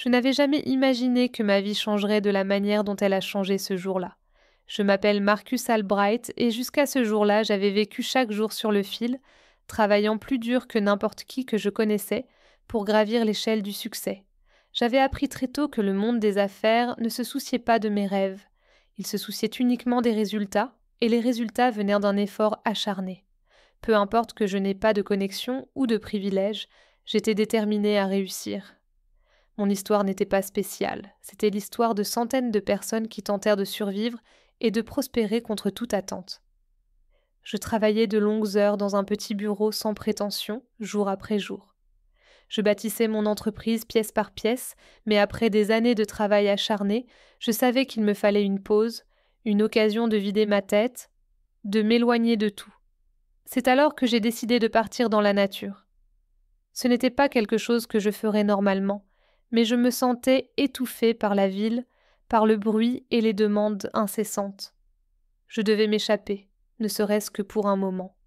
Je n'avais jamais imaginé que ma vie changerait de la manière dont elle a changé ce jour-là. Je m'appelle Marcus Albright et jusqu'à ce jour-là, j'avais vécu chaque jour sur le fil, travaillant plus dur que n'importe qui que je connaissais pour gravir l'échelle du succès. J'avais appris très tôt que le monde des affaires ne se souciait pas de mes rêves. Il se souciait uniquement des résultats, et les résultats venaient d'un effort acharné. Peu importe que je n'ai pas de connexion ou de privilèges, j'étais déterminée à réussir. Mon histoire n'était pas spéciale, c'était l'histoire de centaines de personnes qui tentèrent de survivre et de prospérer contre toute attente. Je travaillais de longues heures dans un petit bureau sans prétention, jour après jour. Je bâtissais mon entreprise pièce par pièce, mais après des années de travail acharné, je savais qu'il me fallait une pause, une occasion de vider ma tête, de m'éloigner de tout. C'est alors que j'ai décidé de partir dans la nature. Ce n'était pas quelque chose que je ferais normalement, mais je me sentais étouffée par la ville, par le bruit et les demandes incessantes. Je devais m'échapper, ne serait-ce que pour un moment.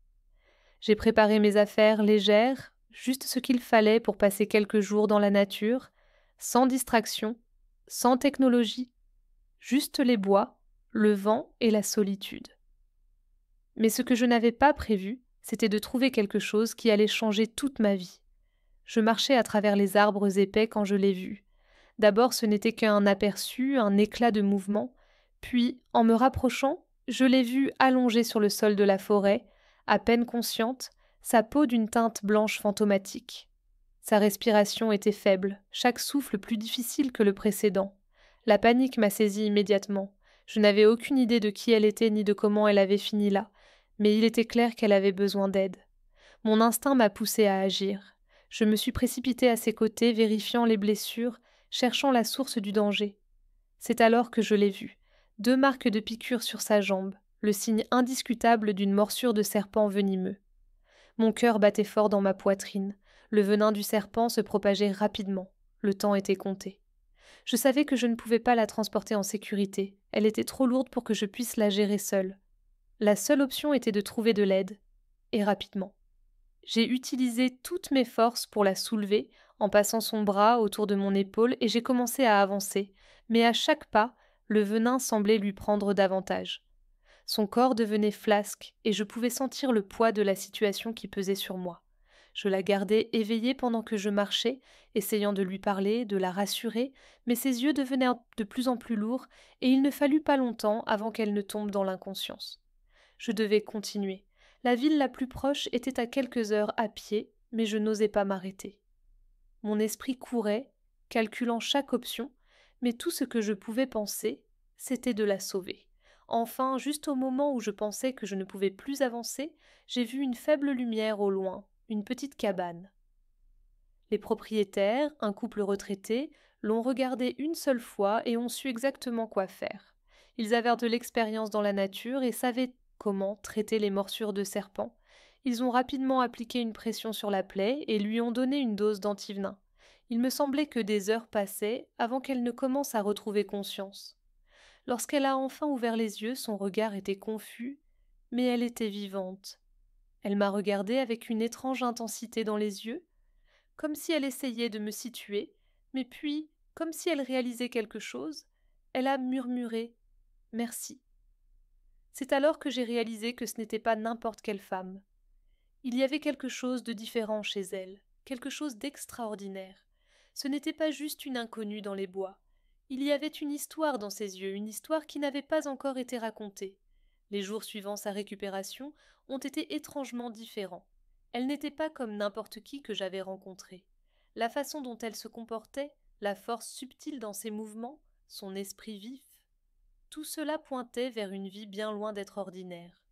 J'ai préparé mes affaires légères, juste ce qu'il fallait pour passer quelques jours dans la nature, sans distraction, sans technologie, juste les bois, le vent et la solitude. Mais ce que je n'avais pas prévu, c'était de trouver quelque chose qui allait changer toute ma vie. Je marchais à travers les arbres épais quand je l'ai vu. D'abord, ce n'était qu'un aperçu, un éclat de mouvement, puis, en me rapprochant, je l'ai vu allongé sur le sol de la forêt, à peine consciente, sa peau d'une teinte blanche fantomatique. Sa respiration était faible, chaque souffle plus difficile que le précédent. La panique m'a saisie immédiatement. Je n'avais aucune idée de qui elle était ni de comment elle avait fini là, mais il était clair qu'elle avait besoin d'aide. Mon instinct m'a poussée à agir. Je me suis précipitée à ses côtés, vérifiant les blessures, cherchant la source du danger. C'est alors que je l'ai vue. 2 marques de piqûres sur sa jambe, le signe indiscutable d'une morsure de serpent venimeux. Mon cœur battait fort dans ma poitrine. Le venin du serpent se propageait rapidement. Le temps était compté. Je savais que je ne pouvais pas la transporter en sécurité. Elle était trop lourde pour que je puisse la gérer seule. La seule option était de trouver de l'aide, et rapidement. J'ai utilisé toutes mes forces pour la soulever, en passant son bras autour de mon épaule, et j'ai commencé à avancer, mais à chaque pas, le venin semblait lui prendre davantage. Son corps devenait flasque, et je pouvais sentir le poids de la situation qui pesait sur moi. Je la gardais éveillée pendant que je marchais, essayant de lui parler, de la rassurer, mais ses yeux devenaient de plus en plus lourds, et il ne fallut pas longtemps avant qu'elle ne tombe dans l'inconscience. Je devais continuer. La ville la plus proche était à quelques heures à pied, mais je n'osais pas m'arrêter. Mon esprit courait, calculant chaque option, mais tout ce que je pouvais penser, c'était de la sauver. Enfin, juste au moment où je pensais que je ne pouvais plus avancer, j'ai vu une faible lumière au loin, une petite cabane. Les propriétaires, un couple retraité, l'ont regardée une seule fois et ont su exactement quoi faire. Ils avaient de l'expérience dans la nature et savaient comment traiter les morsures de serpents. Ils ont rapidement appliqué une pression sur la plaie et lui ont donné une dose d'antivenin. Il me semblait que des heures passaient avant qu'elle ne commence à retrouver conscience. Lorsqu'elle a enfin ouvert les yeux, son regard était confus, mais elle était vivante. Elle m'a regardée avec une étrange intensité dans les yeux, comme si elle essayait de me situer, mais puis, comme si elle réalisait quelque chose, elle a murmuré « Merci ». C'est alors que j'ai réalisé que ce n'était pas n'importe quelle femme. Il y avait quelque chose de différent chez elle, quelque chose d'extraordinaire. Ce n'était pas juste une inconnue dans les bois. Il y avait une histoire dans ses yeux, une histoire qui n'avait pas encore été racontée. Les jours suivant sa récupération ont été étrangement différents. Elle n'était pas comme n'importe qui que j'avais rencontré. La façon dont elle se comportait, la force subtile dans ses mouvements, son esprit vif, tout cela pointait vers une vie bien loin d'être ordinaire.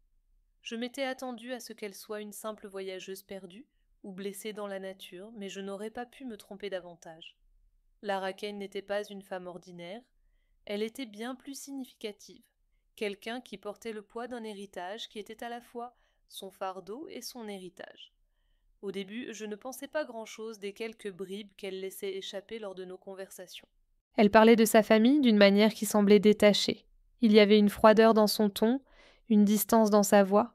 Je m'étais attendue à ce qu'elle soit une simple voyageuse perdue ou blessée dans la nature, mais je n'aurais pas pu me tromper davantage. Lara Kane n'était pas une femme ordinaire, elle était bien plus significative, quelqu'un qui portait le poids d'un héritage qui était à la fois son fardeau et son héritage. Au début, je ne pensais pas grand-chose des quelques bribes qu'elle laissait échapper lors de nos conversations. Elle parlait de sa famille d'une manière qui semblait détachée. Il y avait une froideur dans son ton, une distance dans sa voix.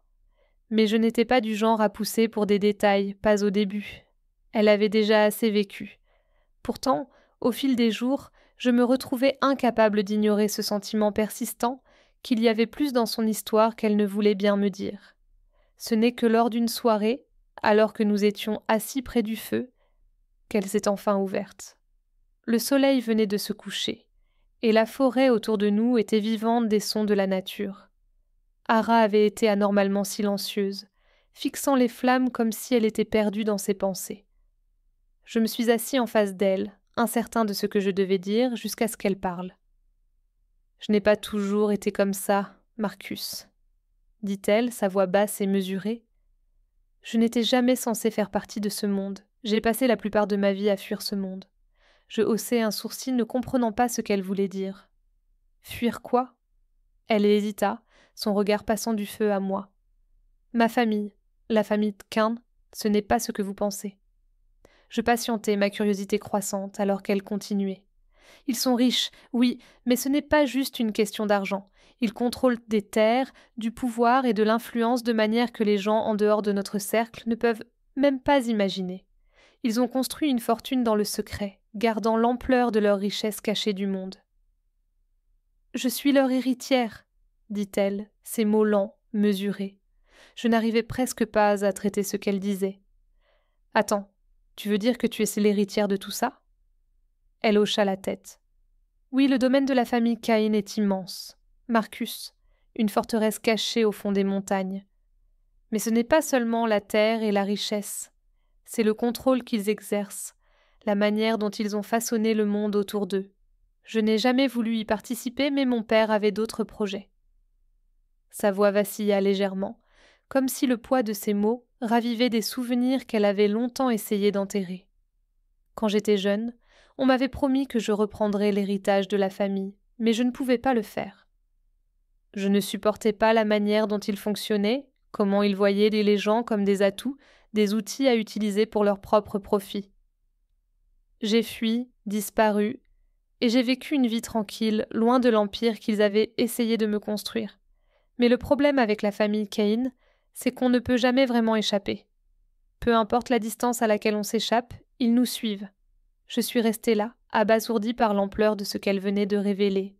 Mais je n'étais pas du genre à pousser pour des détails, pas au début. Elle avait déjà assez vécu. Pourtant, Au fil des jours, je me retrouvais incapable d'ignorer ce sentiment persistant qu'il y avait plus dans son histoire qu'elle ne voulait bien me dire. Ce n'est que lors d'une soirée, alors que nous étions assis près du feu, qu'elle s'est enfin ouverte. Le soleil venait de se coucher, et la forêt autour de nous était vivante des sons de la nature. Ara avait été anormalement silencieuse, fixant les flammes comme si elle était perdue dans ses pensées. Je me suis assis en face d'elle, incertain de ce que je devais dire, jusqu'à ce qu'elle parle. « Je n'ai pas toujours été comme ça, Marcus, » dit-elle, sa voix basse et mesurée. « Je n'étais jamais censée faire partie de ce monde. J'ai passé la plupart de ma vie à fuir ce monde. » Je haussai un sourcil, ne comprenant pas ce qu'elle voulait dire. « Fuir quoi ?» Elle hésita, son regard passant du feu à moi. « Ma famille, la famille Kane, ce n'est pas ce que vous pensez. » Je patientai, ma curiosité croissante, alors qu'elle continuait. « Ils sont riches, oui, mais ce n'est pas juste une question d'argent. Ils contrôlent des terres, du pouvoir et de l'influence de manière que les gens en dehors de notre cercle ne peuvent même pas imaginer. Ils ont construit une fortune dans le secret, gardant l'ampleur de leur richesse cachée du monde. « Je suis leur héritière, » dit-elle, ses mots lents, mesurés. Je n'arrivais presque pas à traiter ce qu'elle disait. « Attends, tu veux dire que tu es l'héritière de tout ça ?» Elle hocha la tête. « Oui, le domaine de la famille Cain est immense. Marcus, une forteresse cachée au fond des montagnes. Mais ce n'est pas seulement la terre et la richesse. C'est le contrôle qu'ils exercent, la manière dont ils ont façonné le monde autour d'eux. Je n'ai jamais voulu y participer, mais mon père avait d'autres projets. » Sa voix vacilla légèrement, comme si le poids de ses mots ravivait des souvenirs qu'elle avait longtemps essayé d'enterrer. Quand j'étais jeune, on m'avait promis que je reprendrais l'héritage de la famille, mais je ne pouvais pas le faire. Je ne supportais pas la manière dont ils fonctionnaient, comment ils voyaient les gens comme des atouts, des outils à utiliser pour leur propre profit. J'ai fui, disparu, et j'ai vécu une vie tranquille, loin de l'empire qu'ils avaient essayé de me construire. Mais le problème avec la famille Cain, c'est qu'on ne peut jamais vraiment échapper. Peu importe la distance à laquelle on s'échappe, ils nous suivent. Je suis restée là, abasourdie par l'ampleur de ce qu'elle venait de révéler.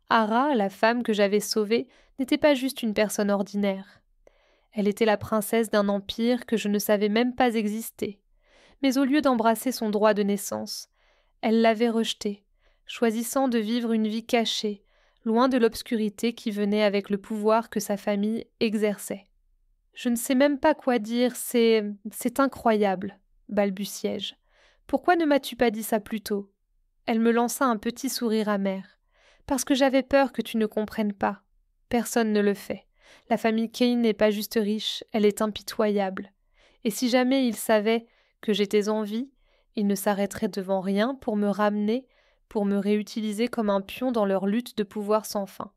Ara, la femme que j'avais sauvée, n'était pas juste une personne ordinaire. Elle était la princesse d'un empire que je ne savais même pas exister. Mais au lieu d'embrasser son droit de naissance, elle l'avait rejeté, choisissant de vivre une vie cachée, loin de l'obscurité qui venait avec le pouvoir que sa famille exerçait. « Je ne sais même pas quoi dire, c'est incroyable, » balbutiai-je. « Pourquoi ne m'as-tu pas dit ça plus tôt ?» Elle me lança un petit sourire amer. « Parce que j'avais peur que tu ne comprennes pas. Personne ne le fait. La famille Cain n'est pas juste riche, elle est impitoyable. Et si jamais ils savaient que j'étais en vie, ils ne s'arrêteraient devant rien pour me ramener, pour me réutiliser comme un pion dans leur lutte de pouvoir sans fin. »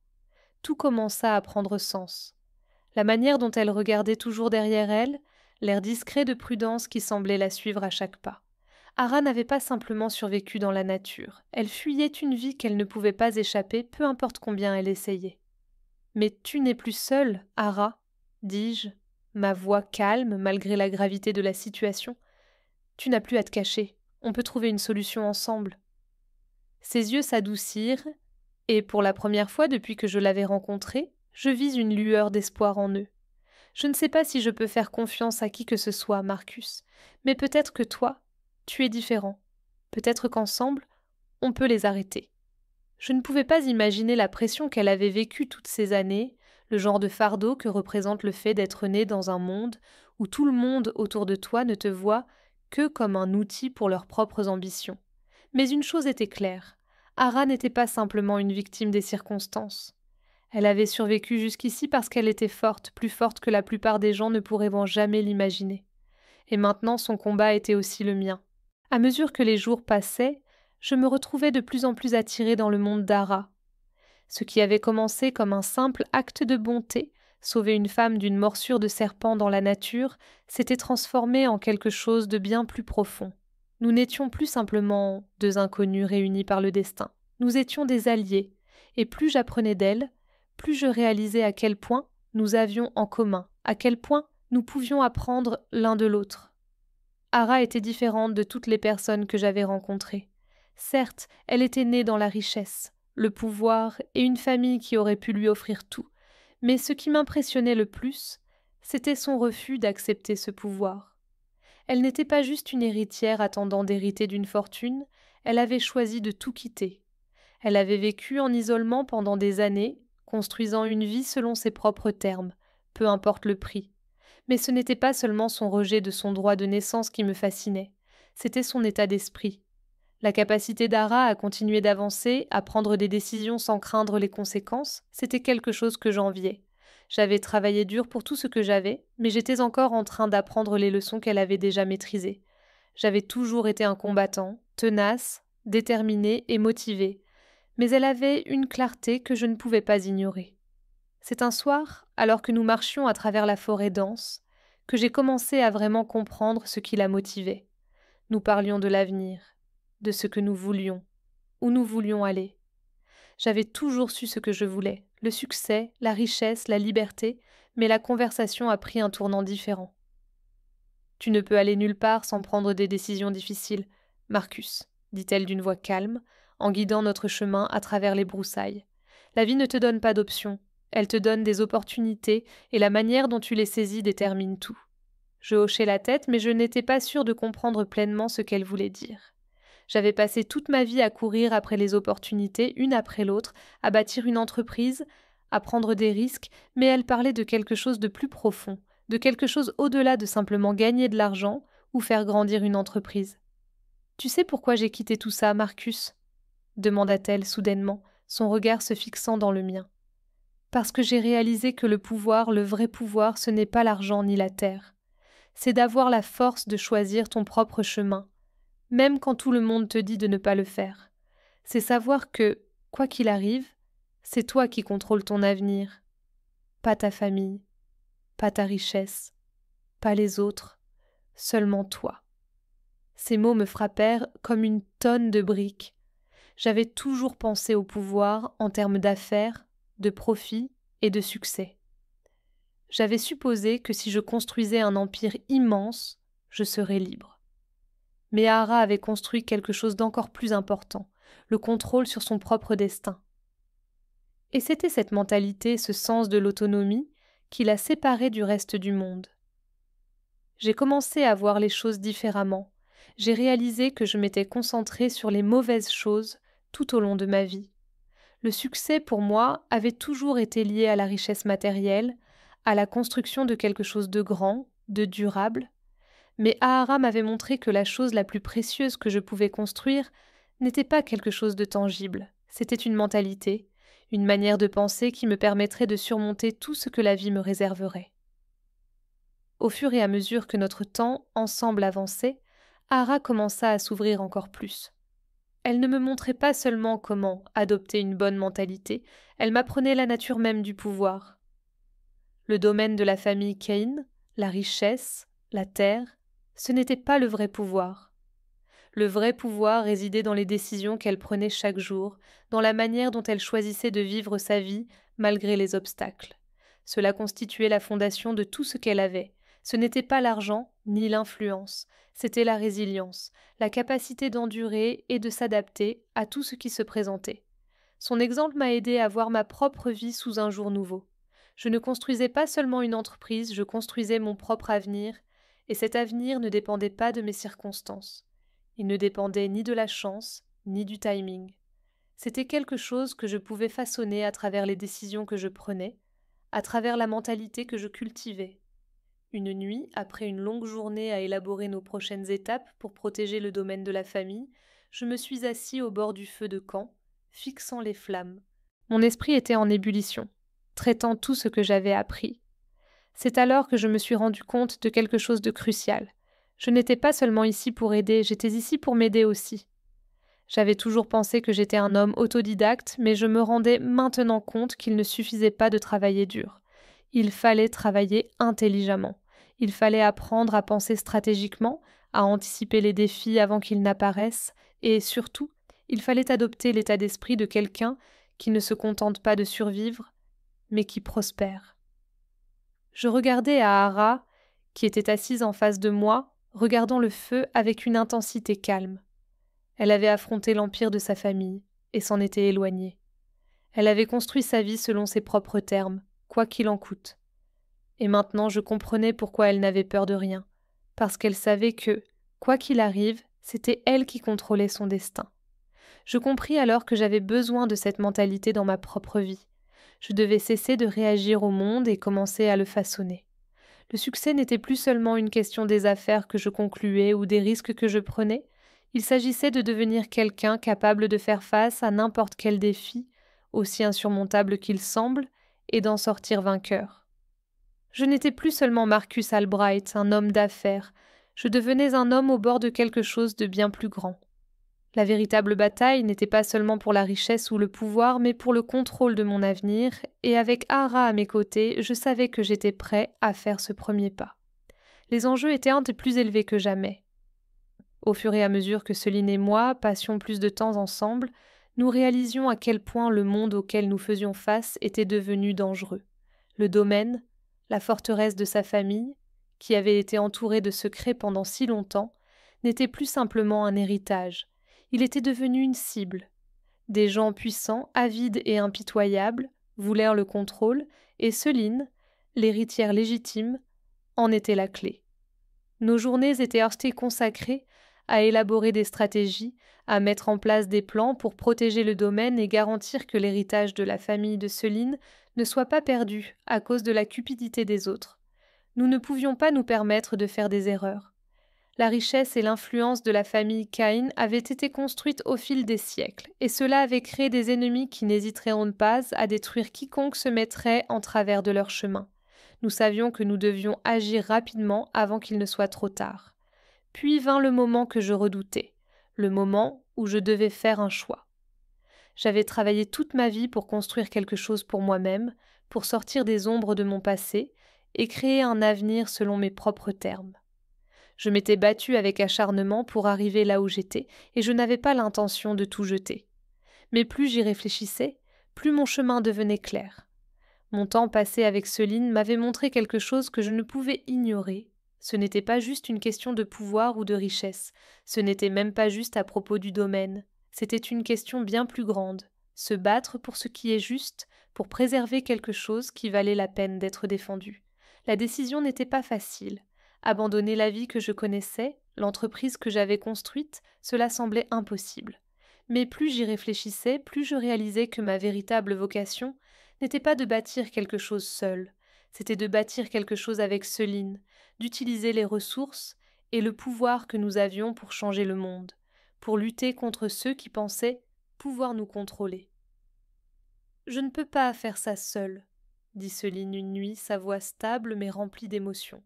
Tout commença à prendre sens. La manière dont elle regardait toujours derrière elle, l'air discret de prudence qui semblait la suivre à chaque pas. Ara n'avait pas simplement survécu dans la nature, elle fuyait une vie qu'elle ne pouvait pas échapper, peu importe combien elle essayait. « Mais tu n'es plus seule, Ara, » dis-je, ma voix calme malgré la gravité de la situation. « Tu n'as plus à te cacher, on peut trouver une solution ensemble. » Ses yeux s'adoucirent, et pour la première fois depuis que je l'avais rencontrée, je vis une lueur d'espoir en eux. Je ne sais pas si je peux faire confiance à qui que ce soit, Marcus, mais peut-être que toi, tu es différent. Peut-être qu'ensemble, on peut les arrêter. Je ne pouvais pas imaginer la pression qu'elle avait vécue toutes ces années, le genre de fardeau que représente le fait d'être né dans un monde où tout le monde autour de toi ne te voit que comme un outil pour leurs propres ambitions. Mais une chose était claire, Ara n'était pas simplement une victime des circonstances. Elle avait survécu jusqu'ici parce qu'elle était forte, plus forte que la plupart des gens ne pourraient jamais l'imaginer. Et maintenant son combat était aussi le mien. À mesure que les jours passaient, je me retrouvais de plus en plus attirée dans le monde d'Ara. Ce qui avait commencé comme un simple acte de bonté, sauver une femme d'une morsure de serpent dans la nature, s'était transformé en quelque chose de bien plus profond. Nous n'étions plus simplement deux inconnus réunis par le destin. Nous étions des alliés, et plus j'apprenais d'elle, plus je réalisais à quel point nous avions en commun, à quel point nous pouvions apprendre l'un de l'autre. Ara était différente de toutes les personnes que j'avais rencontrées. Certes, elle était née dans la richesse, le pouvoir et une famille qui aurait pu lui offrir tout, mais ce qui m'impressionnait le plus, c'était son refus d'accepter ce pouvoir. Elle n'était pas juste une héritière attendant d'hériter d'une fortune, elle avait choisi de tout quitter. Elle avait vécu en isolement pendant des années, construisant une vie selon ses propres termes, peu importe le prix. Mais ce n'était pas seulement son rejet de son droit de naissance qui me fascinait, c'était son état d'esprit. La capacité d'Ara à continuer d'avancer, à prendre des décisions sans craindre les conséquences, c'était quelque chose que j'enviais. J'avais travaillé dur pour tout ce que j'avais, mais j'étais encore en train d'apprendre les leçons qu'elle avait déjà maîtrisées. J'avais toujours été un combattant, tenace, déterminé et motivé, mais elle avait une clarté que je ne pouvais pas ignorer. C'est un soir, alors que nous marchions à travers la forêt dense, que j'ai commencé à vraiment comprendre ce qui la motivait. Nous parlions de l'avenir, de ce que nous voulions, où nous voulions aller. J'avais toujours su ce que je voulais, le succès, la richesse, la liberté, mais la conversation a pris un tournant différent. Tu ne peux aller nulle part sans prendre des décisions difficiles, Marcus, dit-elle d'une voix calme, en guidant notre chemin à travers les broussailles. La vie ne te donne pas d'options, elle te donne des opportunités et la manière dont tu les saisis détermine tout. Je hochai la tête, mais je n'étais pas sûre de comprendre pleinement ce qu'elle voulait dire. J'avais passé toute ma vie à courir après les opportunités, une après l'autre, à bâtir une entreprise, à prendre des risques, mais elle parlait de quelque chose de plus profond, de quelque chose au-delà de simplement gagner de l'argent ou faire grandir une entreprise. « Tu sais pourquoi j'ai quitté tout ça, Marcus ?» demanda-t-elle soudainement, son regard se fixant dans le mien. « Parce que j'ai réalisé que le pouvoir, le vrai pouvoir, ce n'est pas l'argent ni la terre. C'est d'avoir la force de choisir ton propre chemin, même quand tout le monde te dit de ne pas le faire. C'est savoir que, quoi qu'il arrive, c'est toi qui contrôles ton avenir, pas ta famille, pas ta richesse, pas les autres, seulement toi. » Ces mots me frappèrent comme une tonne de briques. J'avais toujours pensé au pouvoir en termes d'affaires, de profit et de succès. J'avais supposé que si je construisais un empire immense, je serais libre. Mais Ara avait construit quelque chose d'encore plus important, le contrôle sur son propre destin. Et c'était cette mentalité, ce sens de l'autonomie, qui la séparait du reste du monde. J'ai commencé à voir les choses différemment. J'ai réalisé que je m'étais concentrée sur les mauvaises choses tout au long de ma vie. Le succès, pour moi, avait toujours été lié à la richesse matérielle, à la construction de quelque chose de grand, de durable, mais Ahara m'avait montré que la chose la plus précieuse que je pouvais construire n'était pas quelque chose de tangible, c'était une mentalité, une manière de penser qui me permettrait de surmonter tout ce que la vie me réserverait. Au fur et à mesure que notre temps, ensemble, avançait, Ahara commença à s'ouvrir encore plus. Elle ne me montrait pas seulement comment adopter une bonne mentalité, elle m'apprenait la nature même du pouvoir. Le domaine de la famille Kane, la richesse, la terre, ce n'était pas le vrai pouvoir. Le vrai pouvoir résidait dans les décisions qu'elle prenait chaque jour, dans la manière dont elle choisissait de vivre sa vie malgré les obstacles. Cela constituait la fondation de tout ce qu'elle avait. Ce n'était pas l'argent ni l'influence, c'était la résilience, la capacité d'endurer et de s'adapter à tout ce qui se présentait. Son exemple m'a aidé à voir ma propre vie sous un jour nouveau. Je ne construisais pas seulement une entreprise, je construisais mon propre avenir, et cet avenir ne dépendait pas de mes circonstances. Il ne dépendait ni de la chance, ni du timing. C'était quelque chose que je pouvais façonner à travers les décisions que je prenais, à travers la mentalité que je cultivais. Une nuit, après une longue journée à élaborer nos prochaines étapes pour protéger le domaine de la famille, je me suis assis au bord du feu de camp, fixant les flammes. Mon esprit était en ébullition, traitant tout ce que j'avais appris. C'est alors que je me suis rendu compte de quelque chose de crucial. Je n'étais pas seulement ici pour aider, j'étais ici pour m'aider aussi. J'avais toujours pensé que j'étais un homme autodidacte, mais je me rendais maintenant compte qu'il ne suffisait pas de travailler dur. Il fallait travailler intelligemment. Il fallait apprendre à penser stratégiquement, à anticiper les défis avant qu'ils n'apparaissent, et surtout, il fallait adopter l'état d'esprit de quelqu'un qui ne se contente pas de survivre, mais qui prospère. Je regardais Ahara, qui était assise en face de moi, regardant le feu avec une intensité calme. Elle avait affronté l'empire de sa famille et s'en était éloignée. Elle avait construit sa vie selon ses propres termes, quoi qu'il en coûte. Et maintenant je comprenais pourquoi elle n'avait peur de rien, parce qu'elle savait que, quoi qu'il arrive, c'était elle qui contrôlait son destin. Je compris alors que j'avais besoin de cette mentalité dans ma propre vie. Je devais cesser de réagir au monde et commencer à le façonner. Le succès n'était plus seulement une question des affaires que je concluais ou des risques que je prenais, il s'agissait de devenir quelqu'un capable de faire face à n'importe quel défi, aussi insurmontable qu'il semble, et d'en sortir vainqueur. Je n'étais plus seulement Marcus Albright, un homme d'affaires, je devenais un homme au bord de quelque chose de bien plus grand. La véritable bataille n'était pas seulement pour la richesse ou le pouvoir, mais pour le contrôle de mon avenir, et avec Ara à mes côtés, je savais que j'étais prêt à faire ce premier pas. Les enjeux étaient un des plus élevés que jamais. Au fur et à mesure que Céline et moi passions plus de temps ensemble, nous réalisions à quel point le monde auquel nous faisions face était devenu dangereux. Le domaine, la forteresse de sa famille, qui avait été entourée de secrets pendant si longtemps, n'était plus simplement un héritage. Il était devenu une cible. Des gens puissants, avides et impitoyables, voulèrent le contrôle, et Céline, l'héritière légitime, en était la clé. Nos journées étaient restées consacrées à élaborer des stratégies, à mettre en place des plans pour protéger le domaine et garantir que l'héritage de la famille de Céline ne soit pas perdu à cause de la cupidité des autres. Nous ne pouvions pas nous permettre de faire des erreurs. La richesse et l'influence de la famille Cain avaient été construites au fil des siècles, et cela avait créé des ennemis qui n'hésiteraient pas à détruire quiconque se mettrait en travers de leur chemin. Nous savions que nous devions agir rapidement avant qu'il ne soit trop tard. Puis vint le moment que je redoutais, le moment où je devais faire un choix. J'avais travaillé toute ma vie pour construire quelque chose pour moi-même, pour sortir des ombres de mon passé et créer un avenir selon mes propres termes. Je m'étais battue avec acharnement pour arriver là où j'étais, et je n'avais pas l'intention de tout jeter. Mais plus j'y réfléchissais, plus mon chemin devenait clair. Mon temps passé avec Céline m'avait montré quelque chose que je ne pouvais ignorer. Ce n'était pas juste une question de pouvoir ou de richesse, ce n'était même pas juste à propos du domaine, c'était une question bien plus grande, se battre pour ce qui est juste, pour préserver quelque chose qui valait la peine d'être défendu. La décision n'était pas facile. Abandonner la vie que je connaissais, l'entreprise que j'avais construite, cela semblait impossible. Mais plus j'y réfléchissais, plus je réalisais que ma véritable vocation n'était pas de bâtir quelque chose seul, c'était de bâtir quelque chose avec Céline, d'utiliser les ressources et le pouvoir que nous avions pour changer le monde, pour lutter contre ceux qui pensaient pouvoir nous contrôler. « Je ne peux pas faire ça seule, » dit Céline une nuit, sa voix stable mais remplie d'émotion.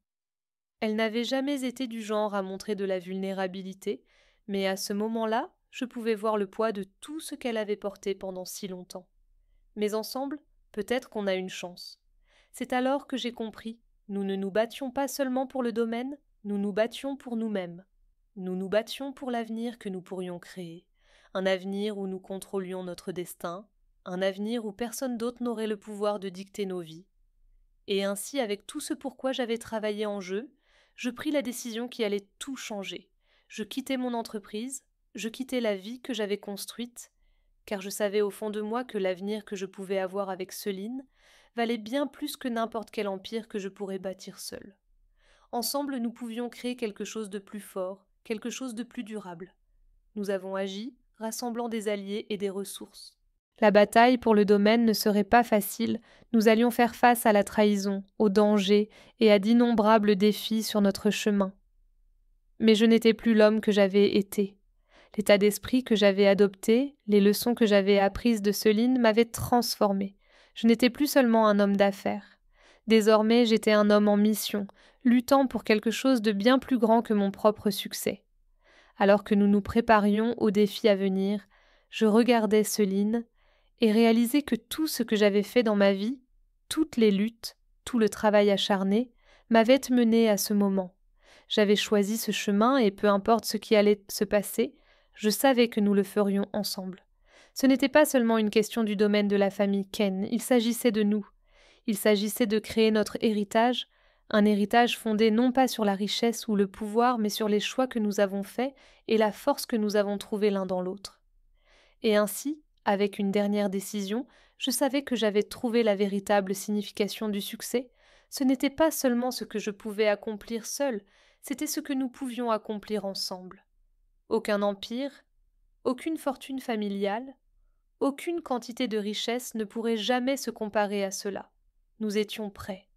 Elle n'avait jamais été du genre à montrer de la vulnérabilité, mais à ce moment-là, je pouvais voir le poids de tout ce qu'elle avait porté pendant si longtemps. Mais ensemble, peut-être qu'on a une chance. C'est alors que j'ai compris, nous ne nous battions pas seulement pour le domaine, nous nous battions pour nous-mêmes. Nous nous battions pour l'avenir que nous pourrions créer, un avenir où nous contrôlions notre destin, un avenir où personne d'autre n'aurait le pouvoir de dicter nos vies. Et ainsi, avec tout ce pourquoi j'avais travaillé en jeu, je pris la décision qui allait tout changer. Je quittais mon entreprise, je quittais la vie que j'avais construite, car je savais au fond de moi que l'avenir que je pouvais avoir avec Céline valait bien plus que n'importe quel empire que je pourrais bâtir seul. Ensemble, nous pouvions créer quelque chose de plus fort, quelque chose de plus durable. Nous avons agi, rassemblant des alliés et des ressources. La bataille pour le domaine ne serait pas facile, nous allions faire face à la trahison, aux dangers et à d'innombrables défis sur notre chemin. Mais je n'étais plus l'homme que j'avais été. L'état d'esprit que j'avais adopté, les leçons que j'avais apprises de Céline m'avaient transformé. Je n'étais plus seulement un homme d'affaires. Désormais, j'étais un homme en mission, luttant pour quelque chose de bien plus grand que mon propre succès. Alors que nous nous préparions aux défis à venir, je regardais Céline et réalisais que tout ce que j'avais fait dans ma vie, toutes les luttes, tout le travail acharné, m'avaient mené à ce moment. J'avais choisi ce chemin et peu importe ce qui allait se passer, je savais que nous le ferions ensemble. Ce n'était pas seulement une question du domaine de la famille Ken, il s'agissait de nous. Il s'agissait de créer notre héritage, Un héritage fondé non pas sur la richesse ou le pouvoir, mais sur les choix que nous avons faits et la force que nous avons trouvée l'un dans l'autre. Et ainsi, avec une dernière décision, je savais que j'avais trouvé la véritable signification du succès. Ce n'était pas seulement ce que je pouvais accomplir seul, c'était ce que nous pouvions accomplir ensemble. Aucun empire, aucune fortune familiale, aucune quantité de richesse ne pourrait jamais se comparer à cela. Nous étions prêts.